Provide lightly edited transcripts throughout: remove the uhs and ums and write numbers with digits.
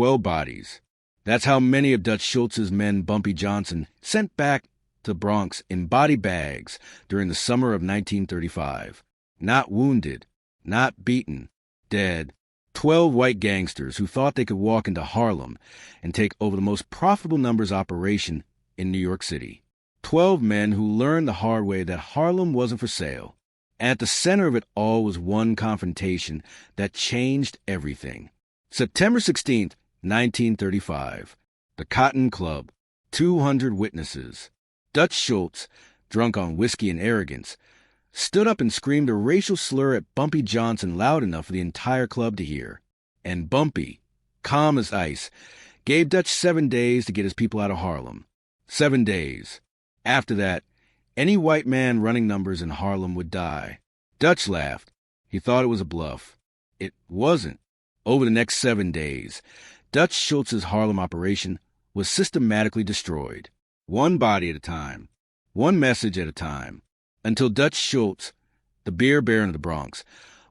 12 bodies. That's how many of Dutch Schultz's men Bumpy Johnson sent back to Bronx in body bags during the summer of 1935. Not wounded, not beaten, dead. 12 white gangsters who thought they could walk into Harlem and take over the most profitable numbers operation in New York City. 12 men who learned the hard way that Harlem wasn't for sale. And at the center of it all was one confrontation that changed everything. September 16th, 1935. The Cotton Club. 200 witnesses. Dutch Schultz, drunk on whiskey and arrogance, stood up and screamed a racial slur at Bumpy Johnson loud enough for the entire club to hear. And Bumpy, calm as ice, gave Dutch 7 days to get his people out of Harlem. 7 days. After that, any white man running numbers in Harlem would die. Dutch laughed. He thought it was a bluff. It wasn't. Over the next 7 days, Dutch Schultz's Harlem operation was systematically destroyed. One body at a time. One message at a time. Until Dutch Schultz, the beer baron of the Bronx,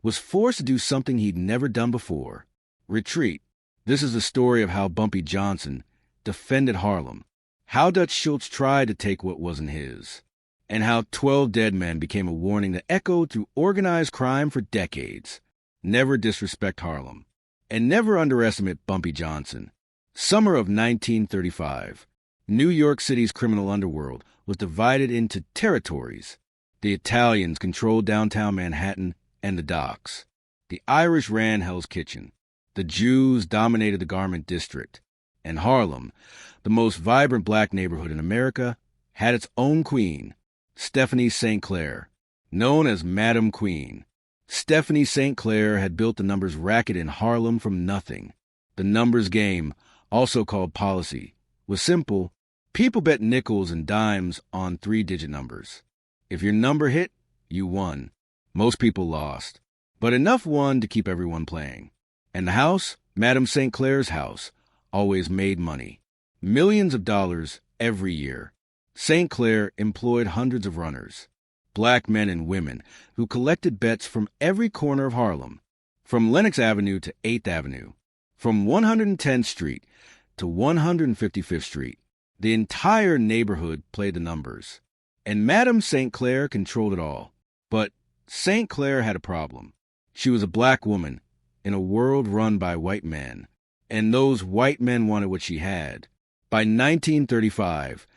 was forced to do something he'd never done before. Retreat. This is the story of how Bumpy Johnson defended Harlem, how Dutch Schultz tried to take what wasn't his, and how 12 dead men became a warning that echoed through organized crime for decades. Never disrespect Harlem, and never underestimate Bumpy Johnson. Summer of 1935. New York City's criminal underworld was divided into territories. The Italians controlled downtown Manhattan and the docks. The Irish ran Hell's Kitchen. The Jews dominated the garment district. And Harlem, the most vibrant black neighborhood in America, had its own queen, Stephanie St. Clair, known as Madam Queen. Stephanie St. Clair had built the numbers racket in Harlem from nothing. The numbers game, also called policy, was simple. People bet nickels and dimes on 3-digit numbers. If your number hit, you won. Most people lost, but enough won to keep everyone playing. And the house, Madame St. Clair's house, always made money. Millions of dollars every year. St. Clair employed hundreds of runners, black men and women, who collected bets from every corner of Harlem, from Lenox Avenue to 8th Avenue, from 110th Street to 155th Street. The entire neighborhood played the numbers. And Madame St. Clair controlled it all. But St. Clair had a problem. She was a black woman in a world run by white men. And those white men wanted what she had. By 1935,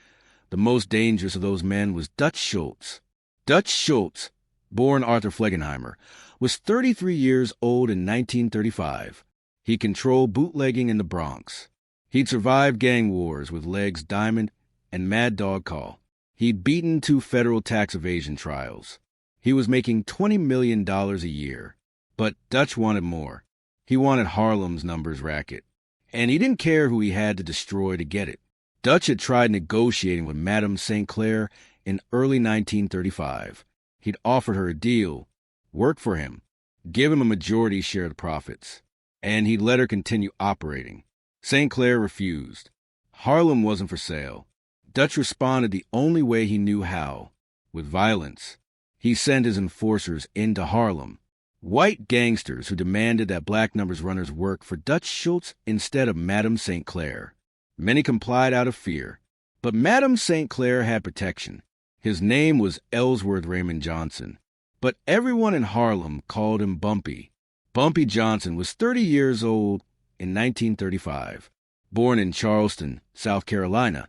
the most dangerous of those men was Dutch Schultz. Dutch Schultz, born Arthur Flegenheimer, was 33 years old in 1935. He controlled bootlegging in the Bronx. He'd survived gang wars with Legs Diamond and Mad Dog Call. He'd beaten 2 federal tax evasion trials. He was making $20 million a year. But Dutch wanted more. He wanted Harlem's numbers racket. And he didn't care who he had to destroy to get it. Dutch had tried negotiating with Madame St. Clair in early 1935. He'd offered her a deal, work for him, give him a majority share of the profits, and he'd let her continue operating. St. Clair refused. Harlem wasn't for sale. Dutch responded the only way he knew how, with violence. He sent his enforcers into Harlem, white gangsters who demanded that black numbers runners work for Dutch Schultz instead of Madame St. Clair. Many complied out of fear, but Madame St. Clair had protection. His name was Ellsworth Raymond Johnson, but everyone in Harlem called him Bumpy. Bumpy Johnson was 30 years old in 1935. Born in Charleston, South Carolina,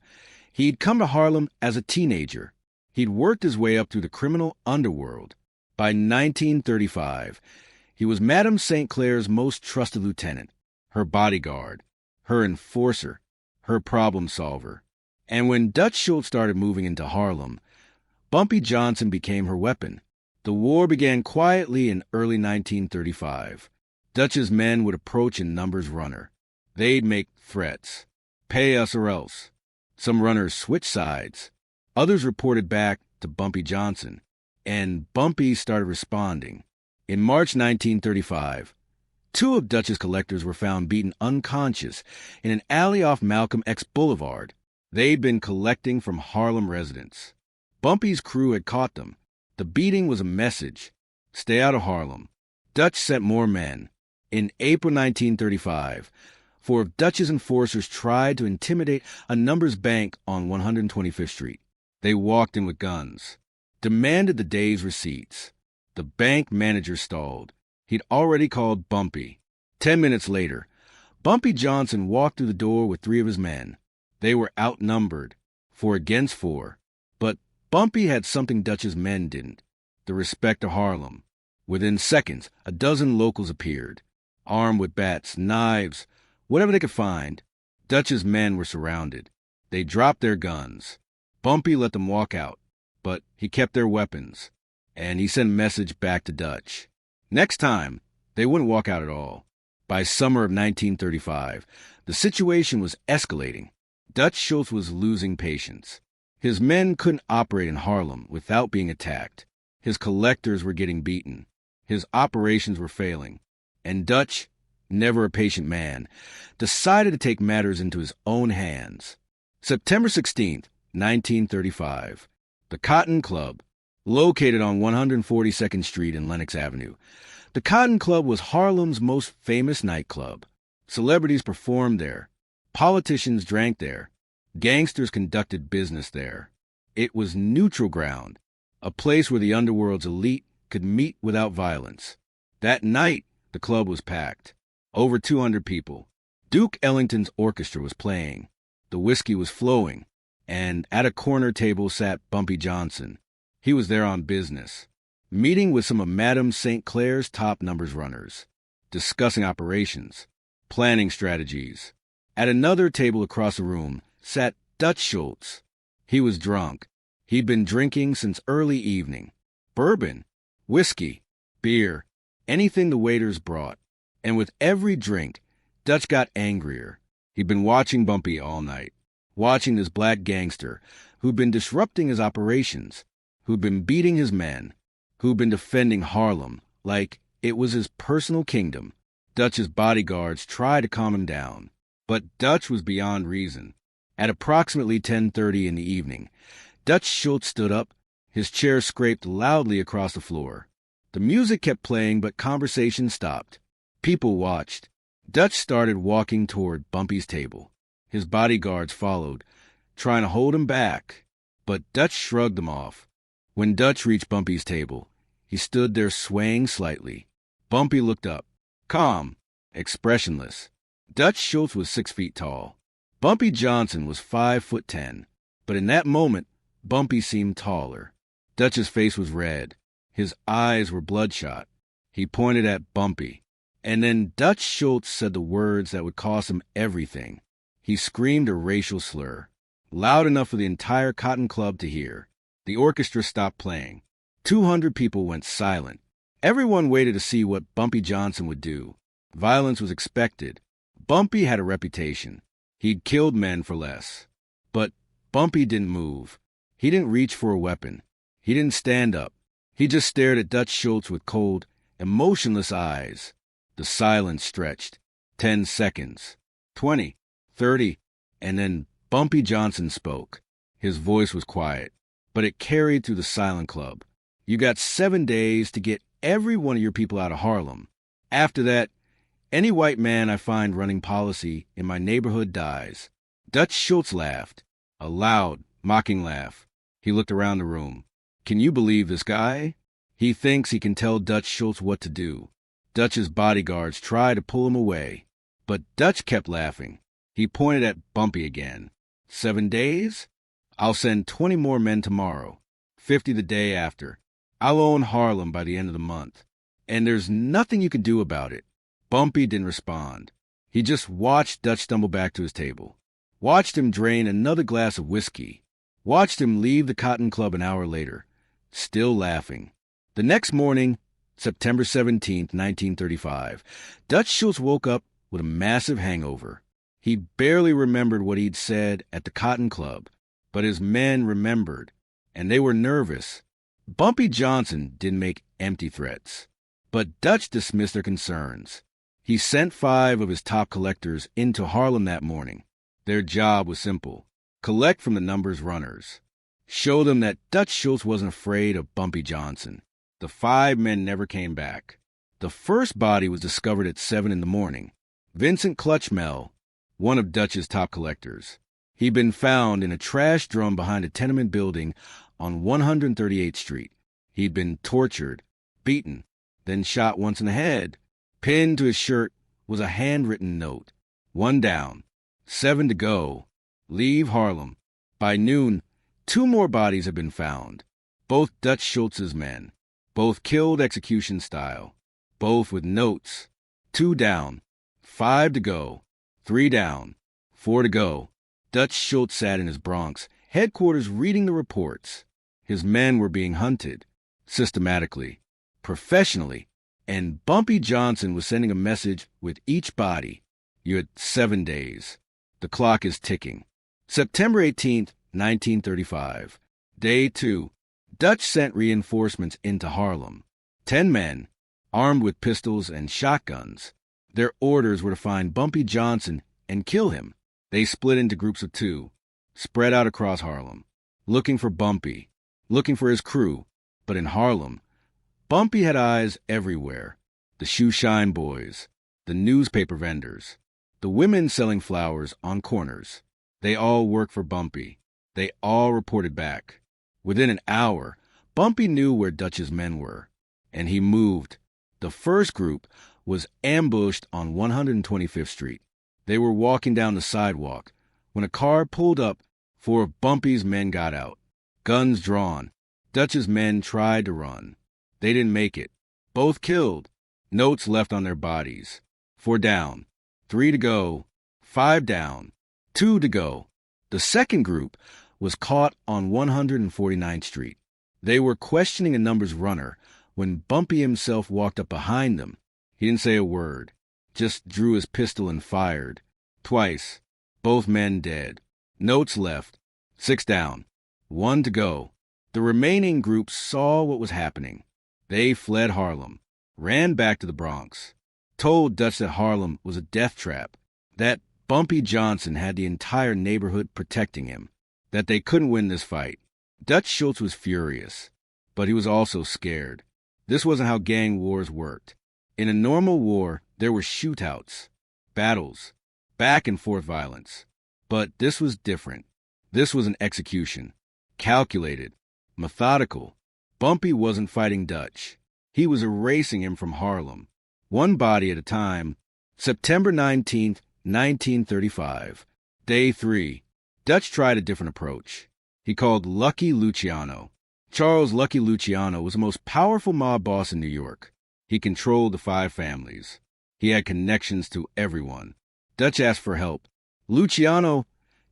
he'd come to Harlem as a teenager. He'd worked his way up through the criminal underworld. By 1935, he was Madame St. Clair's most trusted lieutenant, her bodyguard, her enforcer, her problem solver. And when Dutch Schultz started moving into Harlem, Bumpy Johnson became her weapon. The war began quietly in early 1935. Dutch's men would approach in numbers runner. They'd make threats. Pay us or else. Some runners switched sides. Others reported back to Bumpy Johnson, and Bumpy started responding. In March 1935, 2 of Dutch's collectors were found beaten unconscious in an alley off Malcolm X Boulevard. They'd been collecting from Harlem residents. Bumpy's crew had caught them. The beating was a message. Stay out of Harlem. Dutch sent more men. In April 1935, Four of Dutch's enforcers tried to intimidate a Numbers bank on 125th Street. They walked in with guns, demanded the day's receipts. The bank manager stalled. He'd already called Bumpy. 10 minutes later, Bumpy Johnson walked through the door with 3 of his men. They were outnumbered, 4 against 4. But Bumpy had something Dutch's men didn't: the respect of Harlem. Within seconds, a dozen locals appeared, armed with bats, knives, whatever they could find. Dutch's men were surrounded. They dropped their guns. Bumpy let them walk out, but he kept their weapons, and he sent a message back to Dutch. Next time, they wouldn't walk out at all. By summer of 1935, the situation was escalating. Dutch Schultz was losing patience. His men couldn't operate in Harlem without being attacked. His collectors were getting beaten. His operations were failing. And Dutch, never a patient man, decided to take matters into his own hands. September 16th, 1935. The Cotton Club, located on 142nd Street and Lenox Avenue. The Cotton Club was Harlem's most famous nightclub. Celebrities performed there. Politicians drank there. Gangsters conducted business there. It was neutral ground, a place where the underworld's elite could meet without violence. That night, the club was packed. Over 200 people. Duke Ellington's orchestra was playing. The whiskey was flowing. And at a corner table sat Bumpy Johnson. He was there on business, meeting with some of Madame St. Clair's top numbers runners, discussing operations, planning strategies. At another table across the room sat Dutch Schultz. He was drunk. He'd been drinking since early evening. Bourbon, whiskey, beer, anything the waiters brought. And with every drink, Dutch got angrier. He'd been watching Bumpy all night, watching this black gangster who'd been disrupting his operations, who'd been beating his men, who'd been defending Harlem like it was his personal kingdom. Dutch's bodyguards tried to calm him down, but Dutch was beyond reason. At approximately 10:30 in the evening, Dutch Schultz stood up. His chair scraped loudly across the floor. The music kept playing, but conversation stopped. People watched. Dutch started walking toward Bumpy's table. His bodyguards followed, trying to hold him back, but Dutch shrugged them off. When Dutch reached Bumpy's table, he stood there swaying slightly. Bumpy looked up, calm, expressionless. Dutch Schultz was 6 feet tall. Bumpy Johnson was 5'10", but in that moment, Bumpy seemed taller. Dutch's face was red. His eyes were bloodshot. He pointed at Bumpy. And then Dutch Schultz said the words that would cost him everything. He screamed a racial slur, loud enough for the entire Cotton Club to hear. The orchestra stopped playing. 200 people went silent. Everyone waited to see what Bumpy Johnson would do. Violence was expected. Bumpy had a reputation. He'd killed men for less. But Bumpy didn't move. He didn't reach for a weapon. He didn't stand up. He just stared at Dutch Schultz with cold, emotionless eyes. The silence stretched. 10 seconds. 20. 30. And then Bumpy Johnson spoke. His voice was quiet, but it carried through the silent club. You got 7 days to get every one of your people out of Harlem. After that, any white man I find running policy in my neighborhood dies. Dutch Schultz laughed, a loud, mocking laugh. He looked around the room. Can you believe this guy? He thinks he can tell Dutch Schultz what to do. Dutch's bodyguards tried to pull him away, but Dutch kept laughing. He pointed at Bumpy again. 7 days? I'll send 20 more men tomorrow, 50 the day after. I'll own Harlem by the end of the month. And there's nothing you can do about it. Bumpy didn't respond. He just watched Dutch stumble back to his table, watched him drain another glass of whiskey, watched him leave the Cotton Club an hour later, still laughing. The next morning, September 17th, 1935, Dutch Schultz woke up with a massive hangover. He barely remembered what he'd said at the Cotton Club, but his men remembered, and they were nervous. Bumpy Johnson didn't make empty threats, but Dutch dismissed their concerns. He sent 5 of his top collectors into Harlem that morning. Their job was simple: collect from the numbers runners. Show them that Dutch Schultz wasn't afraid of Bumpy Johnson. The 5 men never came back. The first body was discovered at 7 in the morning. Vincent Clutchmell, one of Dutch's top collectors. He'd been found in a trash drum behind a tenement building on 138th Street. He'd been tortured, beaten, then shot once in the head. Pinned to his shirt was a handwritten note. 1 down, 7 to go. Leave Harlem. By noon, 2 more bodies had been found. Both Dutch Schultz's men. Both killed execution style. Both with notes. 2 down, 5 to go. 3 down, 4 to go. Dutch Schultz sat in his Bronx headquarters reading the reports. His men were being hunted, systematically, professionally, and Bumpy Johnson was sending a message with each body. You had 7 days. The clock is ticking. September 18th, 1935. Day 2. Dutch sent reinforcements into Harlem. 10 men, armed with pistols and shotguns. Their orders were to find Bumpy Johnson and kill him. They split into groups of 2, spread out across Harlem, looking for Bumpy, looking for his crew. But in Harlem, Bumpy had eyes everywhere. The shoe shine boys, the newspaper vendors, the women selling flowers on corners. They all worked for Bumpy. They all reported back. Within an hour, Bumpy knew where Dutch's men were, and he moved. The first group was ambushed on 125th Street. They were walking down the sidewalk when a car pulled up. 4 of Bumpy's men got out, guns drawn. Dutch's men tried to run. They didn't make it. Both killed. Notes left on their bodies. 4 down, 3 to go, 5 down, 2 to go. The second group was caught on 149th Street. They were questioning a numbers runner when Bumpy himself walked up behind them. He didn't say a word, just drew his pistol and fired. Twice. Both men dead. Notes left. 6 down. 1 to go. The remaining group saw what was happening. They fled Harlem, ran back to the Bronx, told Dutch that Harlem was a death trap, that Bumpy Johnson had the entire neighborhood protecting him, that they couldn't win this fight. Dutch Schultz was furious, but he was also scared. This wasn't how gang wars worked. In a normal war, there were shootouts, battles, back and forth violence. But this was different. This was an execution. Calculated, methodical. Bumpy wasn't fighting Dutch. He was erasing him from Harlem, 1 body at a time. September 19th, 1935. Day 3. Dutch tried a different approach. He called Lucky Luciano. Charles Lucky Luciano was the most powerful mob boss in New York. He controlled the 5 families. He had connections to everyone. Dutch asked for help. Luciano,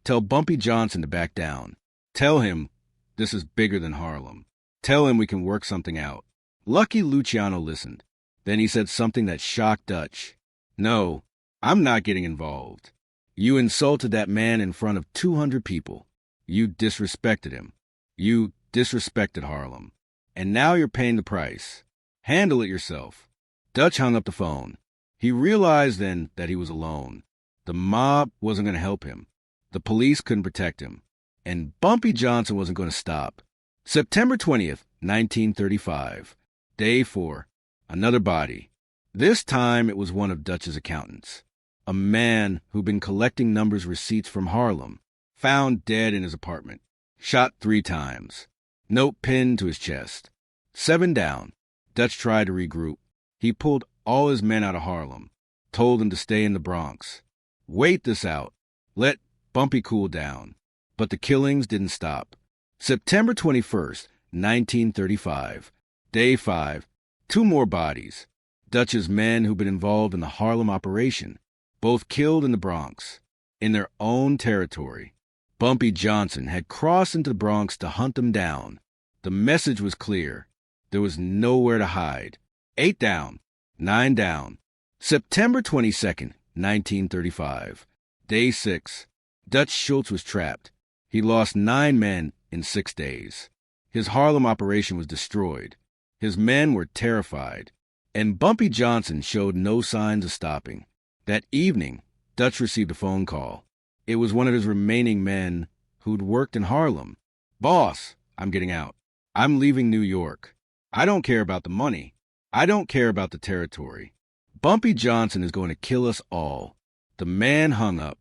tell Bumpy Johnson to back down. Tell him this is bigger than Harlem. Tell him we can work something out. Lucky Luciano listened. Then he said something that shocked Dutch. No, I'm not getting involved. You insulted that man in front of 200 people. You disrespected him. You disrespected Harlem. And now you're paying the price. Handle it yourself. Dutch hung up the phone. He realized then that he was alone. The mob wasn't going to help him. The police couldn't protect him. And Bumpy Johnson wasn't going to stop. September 20th, 1935. Day 4. Another body. This time it was one of Dutch's accountants. A man who'd been collecting numbers receipts from Harlem. Found dead in his apartment. Shot 3 times. Note pinned to his chest. 7 down. Dutch tried to regroup. He pulled all his men out of Harlem. Told them to stay in the Bronx. Wait this out. Let Bumpy cool down. But the killings didn't stop. September 21st, 1935. Day 5. 2 more bodies. Dutch's men who'd been involved in the Harlem operation. Both killed in the Bronx. In their own territory. Bumpy Johnson had crossed into the Bronx to hunt them down. The message was clear. There was nowhere to hide. 8 down. 9 down. September 22nd, 1935. Day 6. Dutch Schultz was trapped. He lost 9 men in 6 days. His Harlem operation was destroyed. His men were terrified. And Bumpy Johnson showed no signs of stopping. That evening, Dutch received a phone call. It was one of his remaining men who'd worked in Harlem. Boss, I'm getting out. I'm leaving New York. I don't care about the money. I don't care about the territory. Bumpy Johnson is going to kill us all. The man hung up.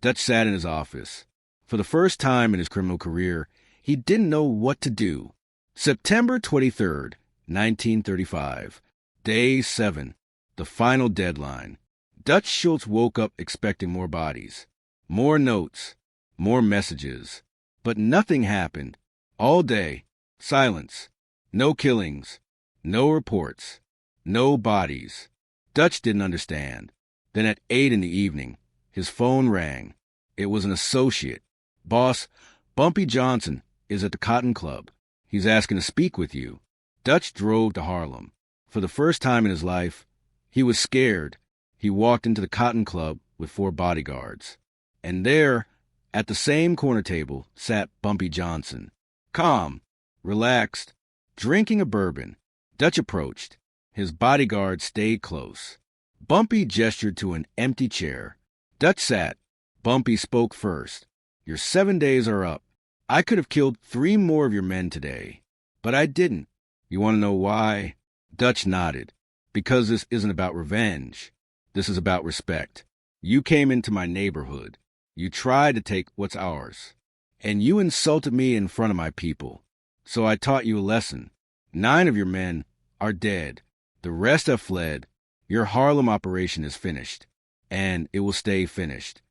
Dutch sat in his office. For the first time in his criminal career, he didn't know what to do. September 23rd, 1935. Day 7. The final deadline. Dutch Schultz woke up expecting more bodies. More notes. More messages. But nothing happened. All day. Silence. No killings. No reports. No bodies. Dutch didn't understand. Then at 8 in the evening, his phone rang. It was an associate. "Boss, Bumpy Johnson is at the Cotton Club. He's asking to speak with you." Dutch drove to Harlem. For the first time in his life, he was scared. He walked into the Cotton Club with 4 bodyguards. And there, at the same corner table, sat Bumpy Johnson. Calm, relaxed, drinking a bourbon. Dutch approached. His bodyguard stayed close. Bumpy gestured to an empty chair. Dutch sat. Bumpy spoke first. "Your 7 days are up. I could have killed 3 more of your men today, but I didn't. You want to know why?" Dutch nodded. "Because this isn't about revenge. This is about respect. You came into my neighborhood. You tried to take what's ours. And you insulted me in front of my people. So I taught you a lesson. 9 of your men are dead. The rest have fled. Your Harlem operation is finished. And it will stay finished."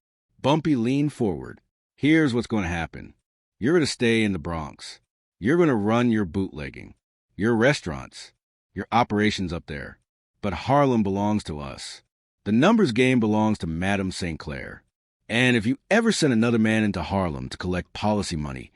Bumpy leaned forward. "Here's what's going to happen. You're going to stay in the Bronx. You're going to run your bootlegging, your restaurants, your operations up there. But Harlem belongs to us. The numbers game belongs to Madame St. Clair. And if you ever send another man into Harlem to collect policy money,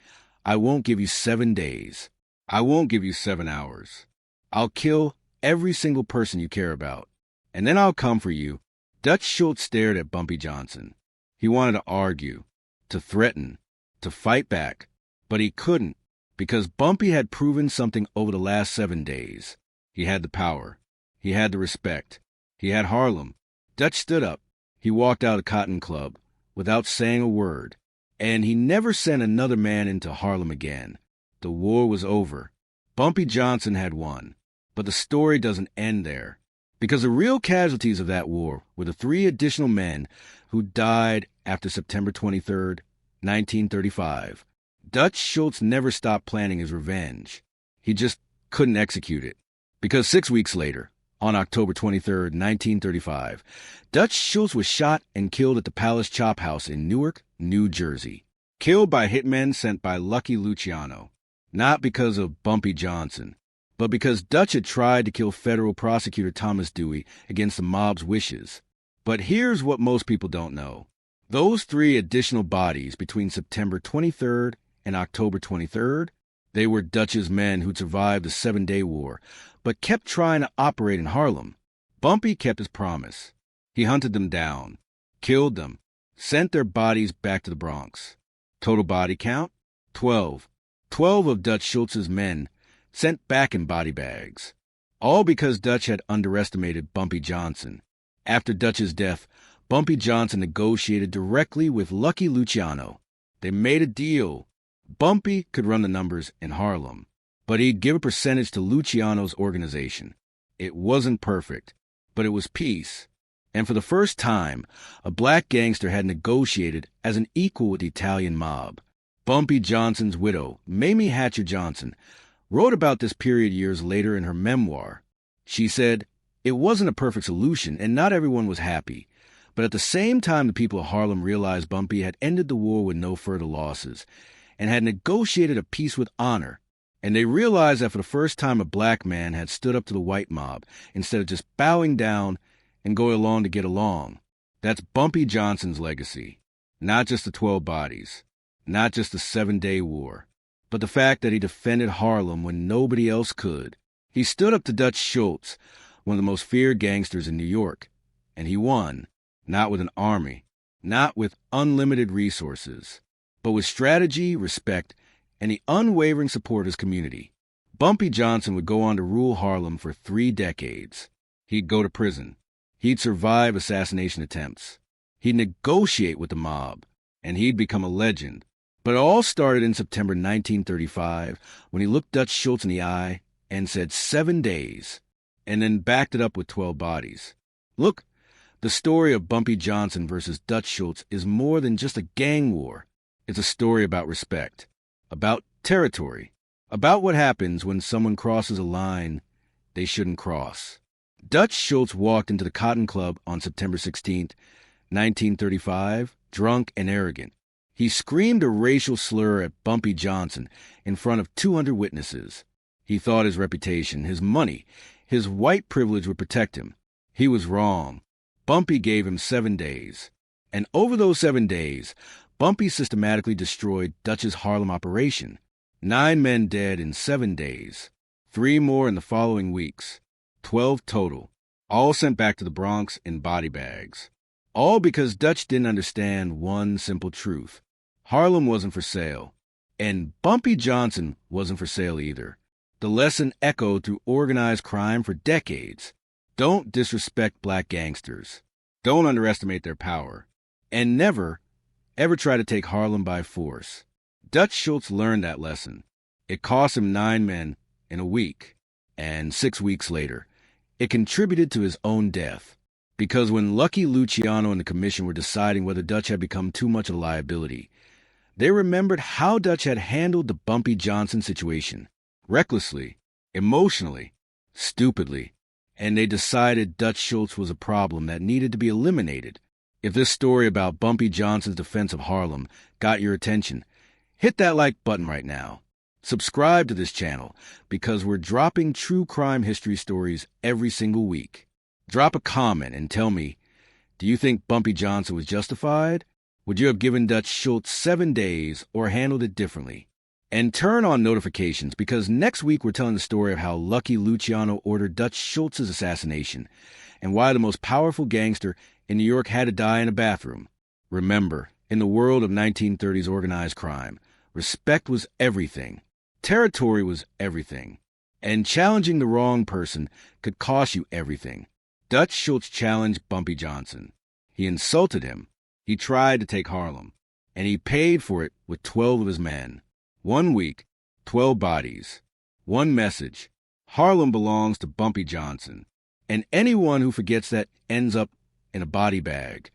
I won't give you 7 days. I won't give you 7 hours. I'll kill every single person you care about. And then I'll come for you." Dutch Schultz stared at Bumpy Johnson. He wanted to argue, to threaten, to fight back, but he couldn't, because Bumpy had proven something over the last 7 days. He had the power. He had the respect. He had Harlem. Dutch stood up. He walked out of Cotton Club without saying a word, and he never sent another man into Harlem again. The war was over. Bumpy Johnson had won. But the story doesn't end there, because the real casualties of that war were the 3 additional men who died after September 23rd, 1935. Dutch Schultz never stopped planning his revenge. He just couldn't execute it. Because 6 weeks later, on October 23rd, 1935, Dutch Schultz was shot and killed at the Palace Chop House in Newark, New Jersey. Killed by hitmen sent by Lucky Luciano. Not because of Bumpy Johnson, but because Dutch had tried to kill federal prosecutor Thomas Dewey against the mob's wishes. But here's what most people don't know. Those 3 additional bodies between September 23rd and October 23rd, they were Dutch's men who'd survived the 7-day war, but kept trying to operate in Harlem. Bumpy kept his promise. He hunted them down, killed them, sent their bodies back to the Bronx. Total body count? 12. 12 of Dutch Schultz's men sent back in body bags. All because Dutch had underestimated Bumpy Johnson. After Dutch's death, Bumpy Johnson negotiated directly with Lucky Luciano. They made a deal. Bumpy could run the numbers in Harlem, but he'd give a percentage to Luciano's organization. It wasn't perfect, but it was peace. And for the first time, a black gangster had negotiated as an equal with the Italian mob. Bumpy Johnson's widow, Mamie Hatcher Johnson, wrote about this period years later in her memoir. She said, "It wasn't a perfect solution, and not everyone was happy. But at the same time, the people of Harlem realized Bumpy had ended the war with no further losses, and had negotiated a peace with honor. And they realized that for the first time, a black man had stood up to the white mob, instead of just bowing down and going along to get along. That's Bumpy Johnson's legacy. Not just the 12 bodies, not just the 7-day war, but the fact that he defended Harlem when nobody else could. He stood up to Dutch Schultz, one of the most feared gangsters in New York, and he won, not with an army, not with unlimited resources, but with strategy, respect, and the unwavering support of his community. Bumpy Johnson would go on to rule Harlem for 3 decades. He'd go to prison. He'd survive assassination attempts. He'd negotiate with the mob, and he'd become a legend. But it all started in September 1935, when he looked Dutch Schultz in the eye and said 7 days, and then backed it up with 12 bodies. Look, The story of Bumpy Johnson versus Dutch Schultz is more than just a gang war. It's a story about respect, about territory, about what happens when someone crosses a line they shouldn't cross. Dutch Schultz walked into the Cotton Club on September 16, 1935, drunk and arrogant. He screamed a racial slur at Bumpy Johnson in front of 200 witnesses. He thought his reputation, his money, his white privilege would protect him. He was wrong. Bumpy gave him 7 days. And over those 7 days, Bumpy systematically destroyed Dutch's Harlem operation. 9 men dead in 7 days. 3 more in the following weeks. 12 total. All sent back to the Bronx in body bags. All because Dutch didn't understand one simple truth. Harlem wasn't for sale. And Bumpy Johnson wasn't for sale either. The lesson echoed through organized crime for decades. Don't disrespect black gangsters. Don't underestimate their power. And never, ever try to take Harlem by force. Dutch Schultz learned that lesson. It cost him 9 men in a week. And 6 weeks later, it contributed to his own death. Because when Lucky Luciano and the commission were deciding whether Dutch had become too much of a liability, they remembered how Dutch had handled the Bumpy Johnson situation. Recklessly, emotionally, stupidly. And they decided Dutch Schultz was a problem that needed to be eliminated. If this story about Bumpy Johnson's defense of Harlem got your attention, hit that like button right now. Subscribe to this channel because we're dropping true crime history stories every single week. Drop a comment and tell me, do you think Bumpy Johnson was justified? Would you have given Dutch Schultz 7 days or handled it differently? And turn on notifications because next week we're telling the story of how Lucky Luciano ordered Dutch Schultz's assassination and why the most powerful gangster in New York had to die in a bathroom. Remember, in the world of 1930s organized crime, respect was everything. Territory was everything. And challenging the wrong person could cost you everything. Dutch Schultz challenged Bumpy Johnson. He insulted him. He tried to take Harlem. And he paid for it with 12 of his men. 1 week, 12 bodies. One message. Harlem belongs to Bumpy Johnson. And anyone who forgets that ends up in a body bag.